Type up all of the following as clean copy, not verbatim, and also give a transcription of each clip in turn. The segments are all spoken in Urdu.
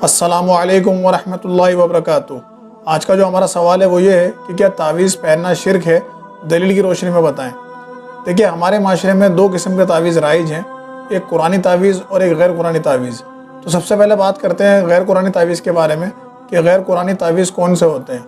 السلام علیکم ورحمۃ اللہ وبرکاتہ۔ آج کا جو ہمارا سوال ہے وہ یہ ہے کہ کیا تعویذ پہننا شرک ہے؟ دلیل کی روشنی میں بتائیں۔ دیکھیے، ہمارے معاشرے میں دو قسم کے تعویذ رائج ہیں، ایک قرآنی تعویذ اور ایک غیر قرآنی تعویذ۔ تو سب سے پہلے بات کرتے ہیں غیر قرآنی تعویذ کے بارے میں کہ غیر قرآنی تعویذ کون سے ہوتے ہیں۔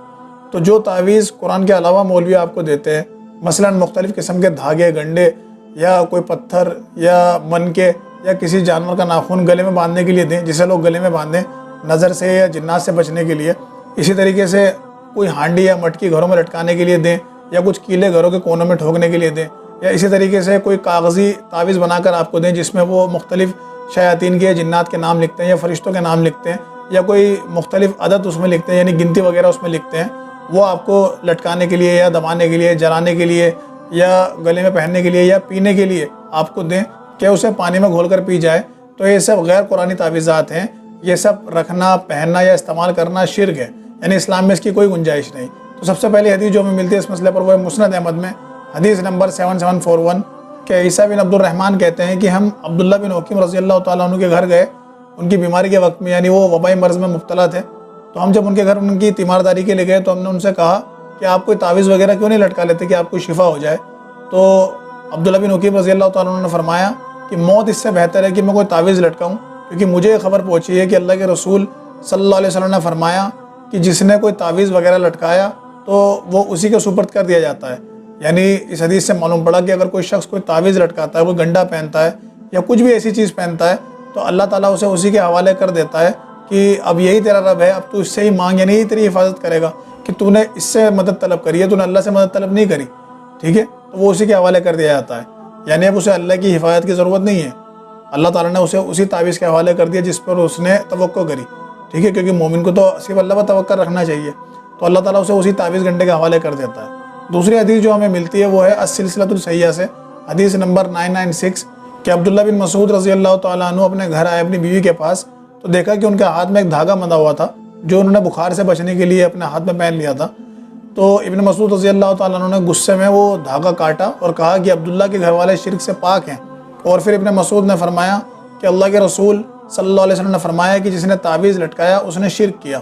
تو جو تعویذ قرآن کے علاوہ مولوی آپ کو دیتے ہیں، مثلا مختلف قسم کے دھاگے، گنڈے یا کوئی پتھر یا منکے یا کسی جانور کا ناخن گلے میں باندھنے کے لیے دیں، جسے لوگ گلے میں باندھیں نظر سے یا جنات سے بچنے کے لیے، اسی طریقے سے کوئی ہانڈی یا مٹکی گھروں میں لٹکانے کے لیے دیں، یا کچھ کیلے گھروں کے کونوں میں ٹھوکنے کے لیے دیں، یا اسی طریقے سے کوئی کاغذی تعویذ بنا کر آپ کو دیں جس میں وہ مختلف شیاطین کے، جنات کے نام لکھتے ہیں یا فرشتوں کے نام لکھتے ہیں، یا کوئی مختلف عدد اس میں لکھتے ہیں، یعنی گنتی وغیرہ اس میں لکھتے ہیں، وہ آپ کو لٹکانے کے لیے یا دبانے کے لیے، جلانے کے لیے یا گلے میں پہننے کے لیے یا پینے کے لیے آپ کو دیں کہ اسے پانی میں گھول کر پی جائے، تو یہ سب غیر قرآنی تعویذات ہیں۔ یہ سب رکھنا، پہننا یا استعمال کرنا شرک ہے، یعنی اسلام میں اس کی کوئی گنجائش نہیں۔ تو سب سے پہلی حدیث جو ہمیں ملتی ہے اس مسئلے پر وہ ہے مسند احمد میں حدیث نمبر 7741 کہ عیسیٰ بن عبد الرحمن کہتے ہیں کہ ہم عبداللہ بن حکیم رضی اللہ تعالیٰ عنہ کے گھر گئے ان کی بیماری کے وقت میں، یعنی وہ وبائی مرض میں مبتلا تھے۔ تو ہم جب ان کے گھر ان کی تیمارداری کے لیے گئے تو ہم نے ان سے کہا کہ آپ کوئی تعویذ وغیرہ کیوں نہیں لٹکا لیتے کہ آپ کو شفا ہو جائے؟ تو عبداللہ بن حکیم رضی اللہ تعالیٰ عنہ نے فرمایا کہ موت اس سے بہتر ہے کہ میں کوئی تعویذ لٹکاؤں، کیونکہ مجھے یہ خبر پہنچی ہے کہ اللہ کے رسول صلی اللہ علیہ وسلم نے فرمایا کہ جس نے کوئی تعویذ وغیرہ لٹکایا تو وہ اسی کے سپرد کر دیا جاتا ہے۔ یعنی اس حدیث سے معلوم پڑا کہ اگر کوئی شخص کوئی تعویذ لٹکاتا ہے، کوئی گنڈا پہنتا ہے یا کچھ بھی ایسی چیز پہنتا ہے، تو اللہ تعالیٰ اسے اسی کے حوالے کر دیتا ہے کہ اب یہی تیرا رب ہے، اب تو اس سے ہی مانگ، یعنی یہی تیری حفاظت کرے گا کہ تو نے اس سے مدد طلب کری ہے، تو نے اللہ سے مدد طلب نہیں کری، ٹھیک ہے؟ تو وہ اسی کے حوالے کر دیا جاتا ہے، یعنی اب اسے اللہ کی حفاظت کی ضرورت نہیں ہے، اللہ تعالیٰ نے اسے اسی تعویذ کے حوالے کر دیا جس پر اس نے توقع کری، ٹھیک ہے؟ کیونکہ مومن کو تو صرف اللہ پر توقع رکھنا چاہیے، تو اللہ تعالیٰ اسے اسی تعویذ گھنٹے کے حوالے کر دیتا ہے۔ دوسری حدیث جو ہمیں ملتی ہے وہ ہے السلسلۃ الصحیحہ سے حدیث نمبر 996 کہ عبداللہ بن مسعود رضی اللہ تعالیٰ عنہ اپنے گھر آئے اپنی بیوی کے پاس، تو دیکھا کہ ان کے ہاتھ میں ایک دھاگا بندھا ہوا تھا جو انہوں نے بخار سے بچنے کے لیے اپنے ہاتھ میں پہن لیا تھا۔ تو ابن مسعود رضی اللہ تعالیٰ عنہ نے غصے میں وہ دھاگا کاٹا اور کہا کہ عبداللہ کے گھر والے شرک سے پاک ہیں، اور پھر ابن مسعود نے فرمایا کہ اللہ کے رسول صلی اللہ علیہ وسلم نے فرمایا کہ جس نے تعویذ لٹکایا اس نے شرک کیا۔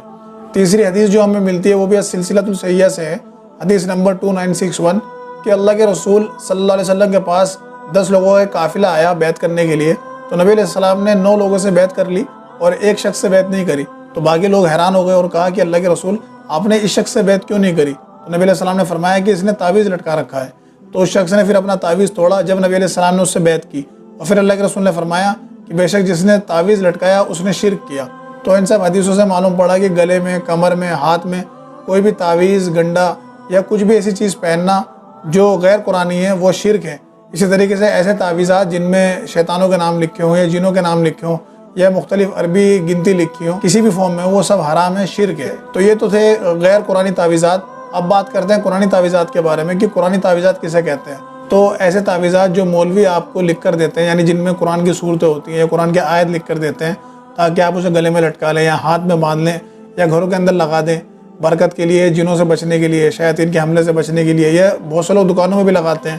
تیسری حدیث جو ہمیں ملتی ہے وہ بھی السلسلۃ الصحیحہ سے ہے حدیث نمبر 2961 کہ اللہ کے رسول صلی اللہ علیہ وسلم کے پاس 10 لوگوں کا قافلہ آیا بیعت کرنے کے لیے، تو نبی علیہ السلام نے 9 لوگوں سے بیعت کر لی اور ایک شخص سے بیعت نہیں کری۔ تو باقی لوگ حیران ہو گئے اور کہا کہ اللہ کے رسول آپ نے اس شخص سے بیعت کیوں نہیں کری؟ تو نبی علیہ السلام نے فرمایا کہ اس نے تعویذ لٹکا رکھا ہے۔ تو اس شخص نے پھر اپنا تعویذ توڑا جب نبی علیہ السلام نے اس سے بیعت کی، اور پھر اللہ کے رسول نے فرمایا کہ بے شک جس نے تعویذ لٹکایا اس نے شرک کیا۔ تو ان سب حدیثوں سے معلوم پڑا کہ گلے میں، کمر میں، ہاتھ میں کوئی بھی تعویذ، گنڈا یا کچھ بھی ایسی چیز پہننا جو غیر قرآنی ہے وہ شرک ہے۔ اسی طریقے سے ایسے تعویذات جن میں شیطانوں کے نام لکھے ہوں یا جنوں کے نام لکھے ہوں یا مختلف عربی گنتی لکھی ہوں کسی بھی فارم میں، وہ سب حرام ہے، شرک ہے۔ تو یہ تو تھے غیر قرآنی تعویذات۔ اب بات کرتے ہیں قرآنی تعویذات کے بارے میں کہ قرآنی تعویذات کسے کہتے ہیں۔ تو ایسے تعویذات جو مولوی آپ کو لکھ کر دیتے ہیں، یعنی جن میں قرآن کی صورتیں ہوتی ہیں یا قرآن کے آیت لکھ کر دیتے ہیں تاکہ آپ اسے گلے میں لٹکا لیں یا ہاتھ میں باندھ لیں یا گھروں کے اندر لگا دیں، برکت کے لیے، جنوں سے بچنے کے لیے، شیاطین کے حملے سے بچنے کے لیے، یا بہت سے لوگ دکانوں میں بھی لگاتے ہیں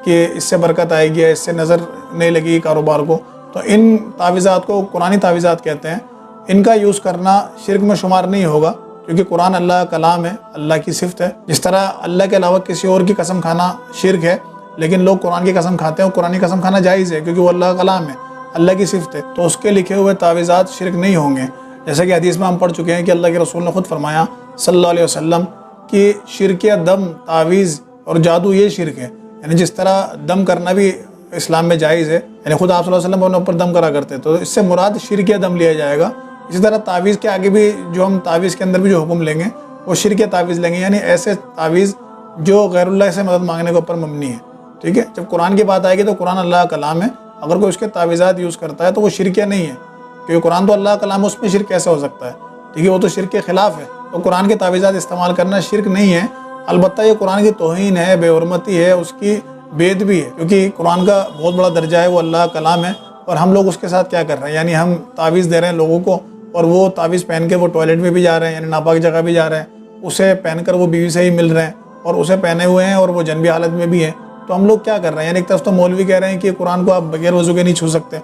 کہ اس سے برکت آئے گی، اس سے نظر نہیں لگے گی کاروبار کو۔ تو ان تعویذات کو قرآنی تعویذات کہتے ہیں۔ ان کا یوز کرنا شرک میں شمار نہیں ہوگا، کیونکہ قرآن اللہ کا کلام ہے، اللہ کی صفت ہے۔ جس طرح اللہ کے علاوہ کسی اور کی قسم کھانا شرک ہے، لیکن لوگ قرآن کی قسم کھاتے ہیں، اور قرآن کی قسم کھانا جائز ہے کیونکہ وہ اللہ کا کلام ہے، اللہ کی صفت ہے، تو اس کے لکھے ہوئے تعویذات شرک نہیں ہوں گے۔ جیسا کہ حدیث میں ہم پڑھ چکے ہیں کہ اللہ کے رسول نے خود فرمایا صلی اللہ علیہ وسلم کہ شرک دم، تعویذ اور جادو یہ شرک ہے۔ یعنی جس طرح دم کرنا بھی اسلام میں جائز ہے، یعنی خود آپ صلی اللہ علیہ وسلم اپنے اوپر دم کرا کرتے، تو اس سے مراد شرک دم لیا جائے گا۔ اسی طرح تعویذ کے آگے بھی جو ہم تعویذ کے اندر بھی جو حکم لیں گے وہ شرک تعویذ لیں گے، یعنی ایسے تعویذ جو غیر اللہ سے مدد مانگنے کے اوپر مبنی ہے، ٹھیک ہے؟ جب قرآن کی بات آئے گی تو قرآن اللہ کا کلام ہے، اگر کوئی اس کے تعویذات یوز کرتا ہے تو وہ شرکیہ نہیں ہے، کیونکہ قرآن تو اللہ کا کلام ہے، اس میں شرک کیسے ہو سکتا ہے؟ ٹھیک ہے، وہ تو شرک کے خلاف ہے۔ تو قرآن کے تعویذات استعمال کرنا شرک نہیں ہے، البتہ یہ قرآن کی توہین ہے، بے حرمتی ہے، اس کی بید بھی ہے، کیونکہ قرآن کا بہت بڑا درجہ ہے، وہ اللہ کا کلام ہے، اور ہم لوگ اس کے ساتھ کیا کر رہے ہیں؟ یعنی ہم تعویذ دے رہے ہیں لوگوں کو، اور وہ تعویذ پہن کے وہ ٹوائلٹ میں بھی جا رہے ہیں، یعنی ناپاک جگہ بھی جا رہے ہیں، اسے پہن کر وہ بیوی سے ہی مل رہے ہیں اور اسے پہنے ہوئے ہیں اور وہ جنبی حالت میں بھی ہیں۔ تو ہم لوگ کیا کر رہے ہیں؟ یعنی ایک طرف تو مولوی کہہ رہے ہیں کہ قرآن کو آپ بغیر وضو کے نہیں چھو سکتے،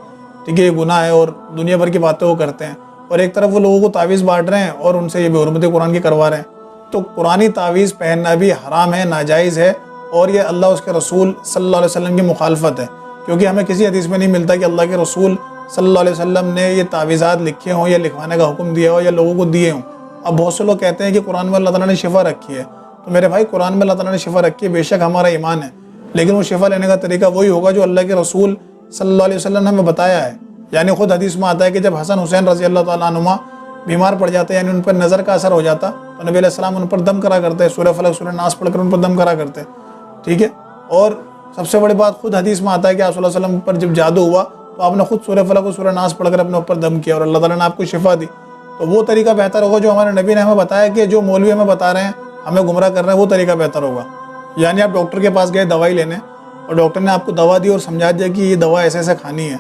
ٹھیک ہے، یہ گناہ ہے، اور دنیا بھر کی باتیں وہ کرتے ہیں، اور ایک طرف وہ لوگوں کو تعویذ بانٹ رہے ہیں اور ان سے یہ بے حرمتی قرآن کی کروا رہے ہیں. تو قرآنی تعویذ پہننا بھی حرام ہے، ناجائز ہے، اور یہ اللہ اس کے رسول صلی اللہ علیہ وسلم کی مخالفت ہے. کیونکہ ہمیں کسی حدیث میں نہیں ملتا کہ اللہ کے رسول صلی اللہ علیہ وسلم نے یہ تعویذات لکھے ہوں یا لکھوانے کا حکم دیا ہو یا لوگوں کو دیے ہوں. اب بہت سے لوگ کہتے ہیں کہ قرآن میں اللہ تعالیٰ نے شفا رکھی ہے. تو میرے بھائی، قرآن میں اللہ تعالیٰ نے شفا رکھی ہے، بے شک ہمارا ایمان ہے، لیکن وہ شفا لینے کا طریقہ وہی ہوگا جو اللہ کے رسول صلی اللہ علیہ وسلم نے ہمیں بتایا ہے. یعنی خود حدیث میں آتا ہے کہ جب حسن حسین رضی اللہ تعالیٰ عنہما بیمار پڑ جاتے، یعنی ان پر نظر کا اثر ہو جاتا، تو نبی علیہ السلام ان پر دم کرا کرتے، سورہ فلق سورہ ناس پڑھ کر ان پر دم کرا کرتے. ٹھیک ہے. اور سب سے بڑی بات، خود حدیث میں آتا ہے کہ آپ صلی اللہ علیہ وسلم پر جب جادو ہوا تو آپ نے خود سورہ فلق اور سورہ ناس پڑھ کر اپنے اوپر دم کیا اور اللہ تعالیٰ نے آپ کو شفا دی. تو وہ طریقہ بہتر ہوگا جو ہمارے نبی نے ہمیں بتایا، کہ جو مولوی ہمیں بتا رہے ہیں، ہمیں گمراہ کر رہے ہیں، وہ طریقہ بہتر ہوگا. یعنی آپ ڈاکٹر کے پاس گئے دوائی لینے اور ڈاکٹر نے آپ کو دوا دی اور سمجھا دیا کہ یہ دوا ایسے ایسے کھانی ہے،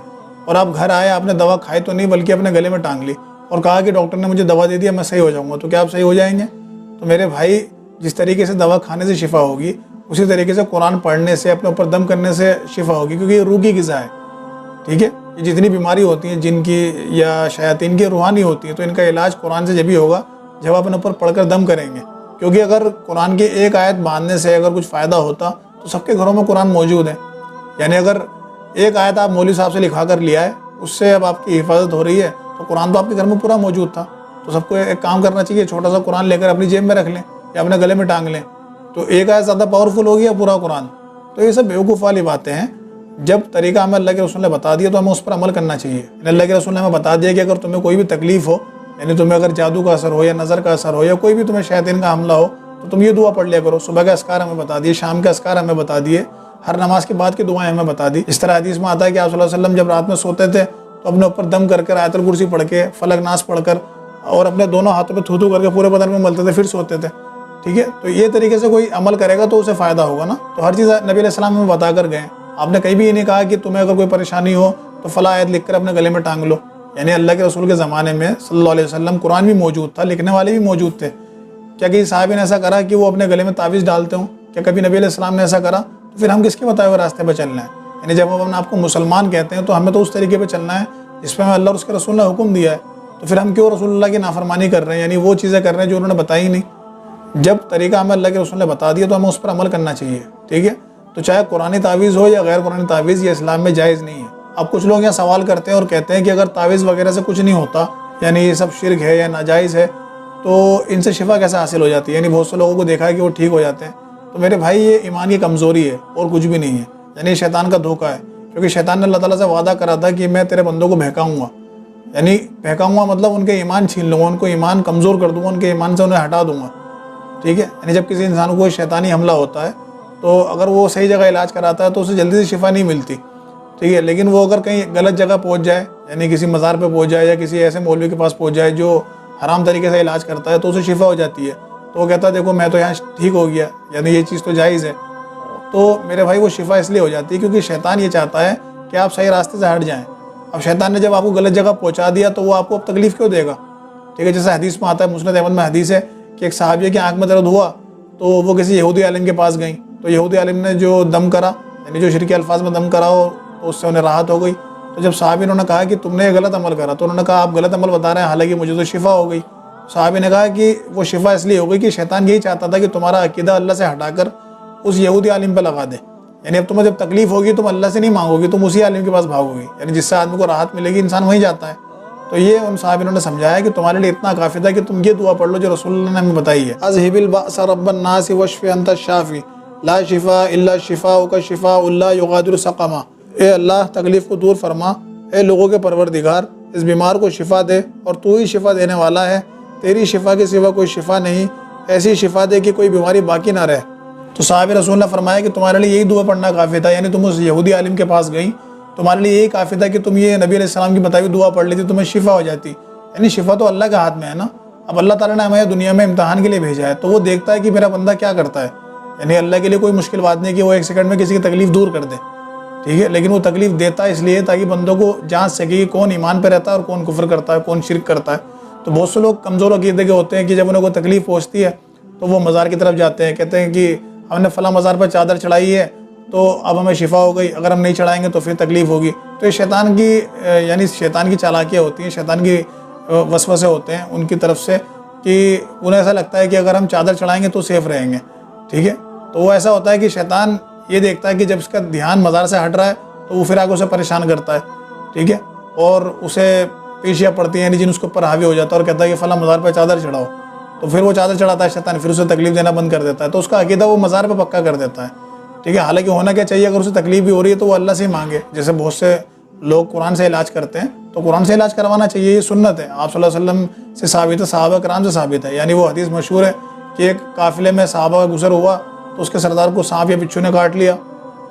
اور آپ گھر آئے، آپ نے دوا کھائی تو نہیں بلکہ اپنے گلے میں ٹانگ لی اور کہا کہ ڈاکٹر نے مجھے دوا دے دیا، میں صحیح ہو جاؤں گا. تو کیا آپ صحیح ہو جائیں گے؟ تو میرے بھائی، جس طریقے سے دوا کھانے سے شفا ہوگی، اسی طریقے سے قرآن پڑھنے سے، اپنے اوپر دم کرنے سے شفا ہوگی، کیونکہ یہ روح کی غذا ہے. ٹھیک ہے. یہ جتنی بیماری ہوتی ہیں جن کی یا شیاطین کی، روحانی ہوتی ہیں، تو ان کا علاج قرآن سے جبھی ہوگا جب آپ اپنے اوپر پڑھ کر دم کریں گے. کیونکہ اگر قرآن کی ایک آیت باندھنے سے اگر کچھ فائدہ ہوتا تو سب کے گھروں میں قرآن موجود ہے. یعنی اگر ایک آیت آپ مولوی صاحب سے لکھا کر لیا ہے، اس سے اب آپ کی حفاظت ہو رہی ہے، تو قرآن تو آپ کے گھر میں پورا موجود تھا. تو سب کو ایک کام کرنا چاہیے، چھوٹا سا قرآن لے کر اپنی جیب میں رکھ لیں یا اپنے گلے میں ٹانگ لیں. تو ایک آیت زیادہ پاورفل ہوگی یا پورا قرآن؟ تو یہ سب بیوقوف والی باتیں ہیں. جب طریقہ ہمیں اللہ کے رسول نے بتا دیا تو ہمیں اس پر عمل کرنا چاہیے. اللہ کے رسول نے ہمیں بتا دیا کہ اگر تمہیں کوئی بھی تکلیف ہو، یعنی تمہیں اگر جادو کا اثر ہو یا نظر کا اثر ہو یا کوئی بھی تمہیں شیاطین کا حملہ ہو، تو تم یہ دعا پڑھ لیا کرو. صبح کے اذکار ہمیں بتا دیے، شام کے اذکار ہمیں بتا دیے، ہر نماز کے بعد کی دعائیں ہمیں بتا دی. اس طرح حدیث میں آتا ہے کہ آپ صلی اللہ علیہ وسلم جب رات میں سوتے تھے تو اپنے اوپر دم کر کر آیت الکرسی پڑھ کے، فلق ناس پڑھ کر، اور اپنے دونوں ہاتھوں پہ تھو کر کے پورے بدن میں ملتے تھے، پھر سوتے تھے. ٹھیک ہے. تو یہ طریقے سے کوئی عمل کرے گا تو اسے فائدہ ہوگا نا. تو ہر چیز نبی علیہ السلام ہمیں بتا کر گئے. آپ نے کہیں بھی یہ نہیں کہا کہ تمہیں اگر کوئی پریشانی ہو تو فلاں آیت لکھ کر اپنے گلے میں ٹانگ لو. یعنی اللہ کے رسول کے زمانے میں صلی اللہ علیہ وسلم قرآن بھی موجود تھا، لکھنے والے بھی موجود تھے. کیا کسی صحابی نے ایسا کرا کہ وہ اپنے گلے میں تعویذ ڈالتے ہوں؟ کیا کبھی نبی علیہ السلام نے ایسا کرا؟ تو پھر ہم کس کے بتائے ہوئے راستے پہ چلنا ہے؟ یعنی جب ہم آپ کو مسلمان کہتے ہیں تو ہمیں تو اس طریقے پہ چلنا ہے جس پہ ہمیں اللہ اور اس کے رسول نے حکم دیا ہے. تو پھر ہم کیوں رسول اللہ کی نافرمانی کر رہے ہیں، یعنی وہ چیزیں کر رہے ہیں جو انہوں نے بتائی نہیں؟ جب طریقہ ہمیں اللہ کے رسول نے بتا دیا تو ہمیں اس پر عمل کرنا چاہیے. ٹھیک ہے. تو چاہے قرآنی تعویذ ہو یا غیر قرآنی تعویذ، یہ اسلام میں جائز نہیں ہے. اب کچھ لوگ یہاں سوال کرتے ہیں اور کہتے ہیں کہ اگر تعویذ وغیرہ سے کچھ نہیں ہوتا، یعنی یہ سب شرک ہے یا ناجائز ہے، تو ان سے شفا کیسے حاصل ہو جاتی ہے؟ یعنی بہت سے لوگوں کو دیکھا ہے کہ وہ ٹھیک ہو جاتے ہیں. تو میرے بھائی، یہ ایمان کی کمزوری ہے اور کچھ بھی نہیں ہے. یعنی شیطان کا دھوکہ ہے، کیونکہ شیطان نے اللہ تعالیٰ سے وعدہ کرا تھا کہ میں تیرے بندوں کو بہکاؤں گا. یعنی بہکاؤں گا مطلب ان کے ایمان چھین لوں گا، ان کو ایمان کمزور کر دوں گا، ان کے ایمان سے انہیں ہٹا دوں گا. ٹھیک ہے. یعنی جب کسی انسان کو کوئی شیطانی حملہ ہوتا ہے تو اگر وہ صحیح جگہ علاج کراتا ہے تو اسے جلدی سے شفا نہیں ملتی. ٹھیک ہے. لیکن وہ اگر کہیں غلط جگہ پہنچ جائے، یعنی کسی مزار پہ پہنچ جائے یا کسی ایسے مولوی کے پاس پہنچ جائے جو حرام طریقے سے علاج کرتا ہے، تو اسے شفا ہو جاتی ہے. تو وہ کہتا ہے دیکھو میں تو یہاں ٹھیک ہو گیا، یعنی یہ چیز تو جائز ہے. تو میرے بھائی، وہ شفا اس لیے ہو جاتی ہے کیونکہ شیطان یہ چاہتا ہے کہ آپ صحیح راستے سے ہٹ جائیں. اب شیطان نے جب آپ کو غلط جگہ پہنچا دیا تو وہ آپ کو اب تکلیف کیوں دے گا؟ ٹھیک ہے. جیسے حدیث میں آتا ہے، مسند احمد میں حدیث ہے کہ ایک صحابیہ کی آنکھ میں درد ہوا تو وہ کسی یہودی عالم کے پاس گئیں. تو یہودی عالم نے جو دم کرا، یعنی جو شرکی الفاظ میں دم کرا ہو، تو اس سے انہیں راحت ہو گئی. تو جب صحابی نے کہا کہ تم نے یہ غلط عمل کرا، تو انہوں نے کہا آپ غلط عمل بتا رہے ہیں، حالانکہ مجھے تو شفا ہو گئی. صحابی نے کہا کہ وہ شفا اس لیے ہو گئی کہ شیطان یہی چاہتا تھا کہ تمہارا عقیدہ اللہ سے ہٹا کر اس یہودی عالم پہ لگا دے. یعنی اب تمہیں جب تکلیف ہوگی تم اللہ سے نہیں مانگو گی، تم اسی عالم کے پاس بھاگو گی. یعنی جس سے آدمی کو راحت ملے گی انسان وہیں جاتا ہے. تو یہ ان صحابیوں نے سمجھایا کہ تمہارے لیے اتنا کافی تھا کہ تم یہ دعا پڑھ لو جو رسول اللہ نے ہمیں بتائی ہے. اذهب البأس رب الناس واشف انت الشافی لا شفاء الا شفاؤک شفاء لا یغادر سقما. اے اللہ، تکلیف کو دور فرما. اے لوگوں کے پروردگار، اس بیمار کو شفا دے، اور تو ہی شفا دینے والا ہے. تیری شفا کے سوا کوئی شفا نہیں. ایسی شفا دے کہ کوئی بیماری باقی نہ رہے. تو صحابہ رسول نے فرمایا کہ تمہارے لیے یہی دعا پڑھنا کافی تھا. یعنی تم اس یہودی عالم کے پاس گئی، تمہارے لیے یہی کافی تھا کہ تم یہ نبی علیہ السلام کی بتائی ہوئی دعا پڑھ لیتی، تمہیں شفا ہو جاتی. یعنی شفا تو اللہ کے ہاتھ میں ہے نا. اب اللہ تعالیٰ نے ہمیں دنیا میں امتحان کے لیے بھیجا ہے، تو وہ دیکھتا ہے کہ میرا بندہ کیا کرتا ہے. یعنی اللہ کے لیے کوئی مشکل بات نہیں کہ وہ ایک سیکنڈ میں کسی کی تکلیف دور کر دے. ٹھیک ہے. لیکن وہ تکلیف دیتا ہے اس لیے تاکہ بندوں کو جانچ سکے کہ کون ایمان پہ رہتا ہے اور کون کفر کرتا ہے، کون شرک کرتا ہے. تو بہت سے لوگ کمزور عقیدے کے ہوتے ہیں کہ جب انہیں کوئی تکلیف پہنچتی ہے تو وہ مزار کی طرف جاتے ہیں، کہتے ہیں کہ ہم نے فلاں مزار پر چادر چڑھائی ہے تو اب ہمیں شفا ہو گئی، اگر ہم نہیں چڑھائیں گے تو پھر تکلیف ہوگی. تو یہ شیطان کی چالاکیاں ہوتی ہیں، شیطان کی وسوسے ہوتے ہیں ان کی طرف سے کہ انہیں ایسا لگتا ہے کہ اگر ہم چادر چڑھائیں گے تو سیف رہیں گے، ٹھیک ہے۔ تو وہ ایسا ہوتا ہے کہ شیطان یہ دیکھتا ہے کہ جب اس کا دھیان مزار سے ہٹ رہا ہے تو وہ پھر آگے اسے پریشان کرتا ہے، ٹھیک ہے، اور اسے پیشیاں پڑتی ہیں، یعنی جن اس کے اوپر حاوی ہو جاتا ہے اور کہتا ہے کہ فلاں مزار پہ چادر چڑھاؤ، تو پھر وہ چادر چڑھاتا ہے شیطان، پھر اسے تکلیف دینا بند کر دیتا ہے، تو اس کا عقیدہ وہ مزار پہ پکا کر دیتا ہے، ٹھیک ہے۔ حالانکہ ہونا کیا چاہیے، اگر اسے تکلیف بھی ہو رہی ہے تو وہ اللہ سے ہی مانگے، جیسے بہت سے لوگ قرآن سے علاج کرتے ہیں، تو قرآن سے علاج کروانا چاہیے، یہ سنت ہے، آپ صلی اللہ علیہ وسلم سے ثابت ہے، صحابہ کرام سے ثابت ہے۔ یعنی وہ حدیث مشہور ہے کہ ایک قافلے میں صحابہ کا گزر ہوا تو اس کے سردار کو سانپ یا بچھو نے کاٹ لیا،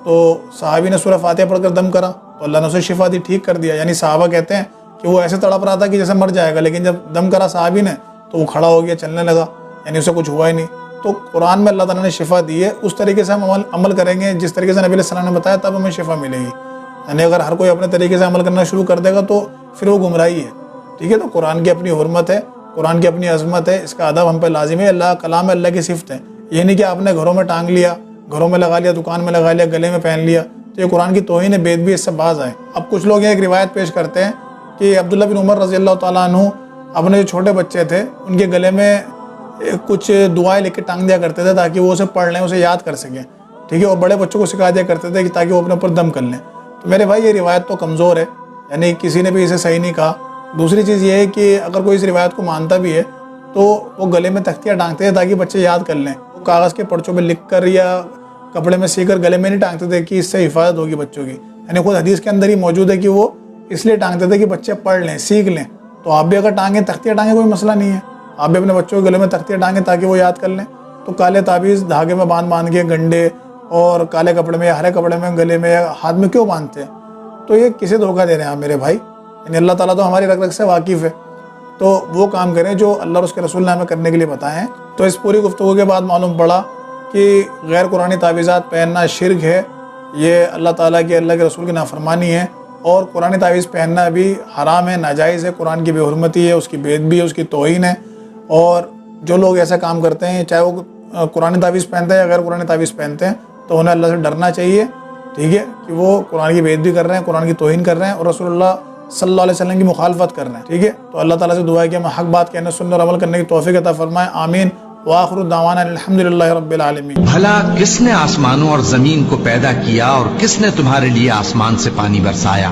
تو صحابی نے سورہ فاتحہ پڑھ کر دم کرا تو اللہ نے اسے شفا دی، ٹھیک کر دیا۔ یعنی صحابہ کہتے ہیں کہ وہ ایسے تڑپ رہا تھا کہ جیسے مر جائے گا، لیکن جب دم کرا صحابی نے تو وہ کھڑا ہو گیا، چلنے لگا، یعنی اسے کچھ ہوا ہی نہیں۔ تو قرآن میں اللہ تعالیٰ نے شفا دی ہے، اس طریقے سے ہم عمل کریں گے جس طریقے سے نبی علیہ السلام نے بتایا، تب ہمیں شفا ملے گی۔ یعنی اگر ہر کوئی اپنے طریقے سے عمل کرنا شروع کر دے گا تو پھر وہ گمراہی ہے، ٹھیک ہے۔ تو قرآن کی اپنی حرمت ہے، قرآن کی اپنی عظمت ہے، اس کا ادب ہم پہ لازم ہے، اللہ کلام ہے، اللہ کی صفت ہے۔ یہ نہیں کہ آپ نے گھروں میں ٹانگ لیا، گھروں میں لگا لیا، دکان میں لگا لیا، گلے میں پہن لیا، تو یہ قرآن کی توہین ہے، بے ادبی، اس سے باز آئے۔ اب کچھ لوگ یہ ایک روایت پیش کرتے ہیں کہ عبداللہ بن عمر رضی اللہ تعالیٰ عنہ اپنے جو چھوٹے بچے تھے ان کے گلے میں کچھ دعائیں لکھ کے ٹانگ دیا کرتے تھے تاکہ وہ اسے پڑھ لیں، اسے یاد کر سکیں، ٹھیک ہے، اور بڑے بچوں کو سکھا دیا کرتے تھے کہ تاکہ وہ اپنے اوپر دم کر لیں۔ تو میرے بھائی یہ روایت تو کمزور ہے، یعنی کسی نے بھی اسے صحیح نہیں کہا۔ دوسری چیز یہ ہے کہ اگر کوئی اس روایت کو مانتا بھی ہے تو وہ گلے میں تختیاں ٹانگتے تھے تاکہ بچے یاد کر لیں، وہ کاغذ کے پرچوں میں لکھ کر یا کپڑے میں سی کر گلے میں نہیں ٹانگتے تھے کہ اس سے حفاظت ہوگی بچوں کی، یعنی خود حدیث کے اندر ہی موجود ہے کہ وہ اس لیے ٹانگتے تھے کہ بچے پڑھ لیں، سیکھ لیں۔ تو آپ بھی اگر ٹانگیں، تختیاں ٹانگیں، کوئی مسئلہ نہیں ہے، آپ بھی اپنے بچوں کے گلے میں تختیاں ٹانگیں تاکہ وہ یاد کر لیں۔ تو کالے تعویذ دھاگے میں باندھ کے گنڈے اور کالے کپڑے میں یا ہرے کپڑے میں گلے میں یا ہاتھ میں کیوں باندھتے ہیں؟ تو یہ کسے دھوکہ دے رہے ہیں آپ میرے بھائی؟ یعنی اللہ تعالیٰ تو ہماری رگ رگ سے واقف ہے، تو وہ کام کریں جو اللہ اور اس کے رسول نے ہمیں کرنے کے لیے بتائے ہیں۔ تو اس پوری گفتگو کے بعد معلوم پڑا کہ غیر قرآنی تعویذات پہننا شرک ہے، یہ اللہ تعالیٰ کی، اللہ کے رسول کی نافرمانی ہے، اور قرآنی تعویذ پہننا بھی حرام ہے، ناجائز ہے، قرآن کی بے حرمتی ہے، اس کی بے ادبی ہے، اس کی توہین ہے۔ اور جو لوگ ایسا کام کرتے ہیں، چاہے وہ قرآنی تعویذ پہنتے ہیں یا غیر قرآنی تعویذ پہنتے ہیں، تو انہیں اللہ سے ڈرنا چاہیے، ٹھیک ہے، کہ وہ قرآن کی بے ادبی کر رہے ہیں، قرآن کی توہین کر رہے ہیں اور رسول اللہ صلی اللہ علیہ وسلم کی مخالفت کر رہے ہیں، ٹھیک ہے۔ تو اللہ تعالیٰ سے دعا ہے کہ ہمیں حق بات کہنے، سننے اور عمل کرنے کی توفیق عطا فرمائے، آمین۔ وآخر دعوانا الحمدللہ رب العالمین۔ بھلا کس نے آسمانوں اور زمین کو پیدا کیا اور کس نے تمہارے لیے آسمان سے پانی برسایا؟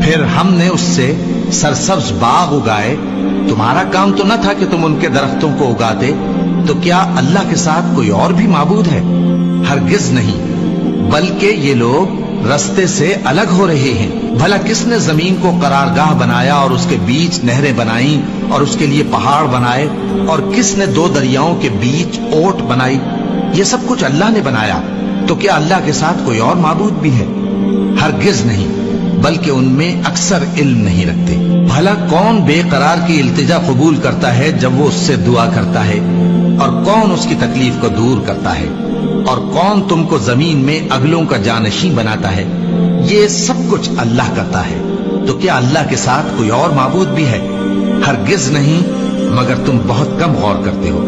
پھر ہم نے اس سے سرسبز باغ اگائے، تمہارا کام تو نہ تھا کہ تم ان کے درختوں کو اگاتے؟ تو کیا اللہ کے ساتھ کوئی اور بھی معبود ہے؟ ہرگز نہیں، بلکہ یہ لوگ رستے سے الگ ہو رہے ہیں۔ بھلا کس نے زمین کو قرارگاہ بنایا اور اس کے بیچ نہریں بنائیں اور اس کے لیے پہاڑ بنائے، اور کس نے دو دریاؤں کے بیچ اوٹ بنائی؟ یہ سب کچھ اللہ نے بنایا، تو کیا اللہ کے ساتھ کوئی اور معبود بھی ہے؟ ہرگز نہیں، بلکہ ان میں اکثر علم نہیں رکھتے۔ بھلا کون بے قرار کی التجا قبول کرتا ہے جب وہ اس سے دعا کرتا ہے، اور کون اس کی تکلیف کو دور کرتا ہے، اور کون تم کو زمین میں اگلوں کا جانشین بناتا ہے؟ یہ سب کچھ اللہ کرتا ہے، تو کیا اللہ کے ساتھ کوئی اور معبود بھی ہے؟ ہرگز نہیں، مگر تم بہت کم غور کرتے ہو۔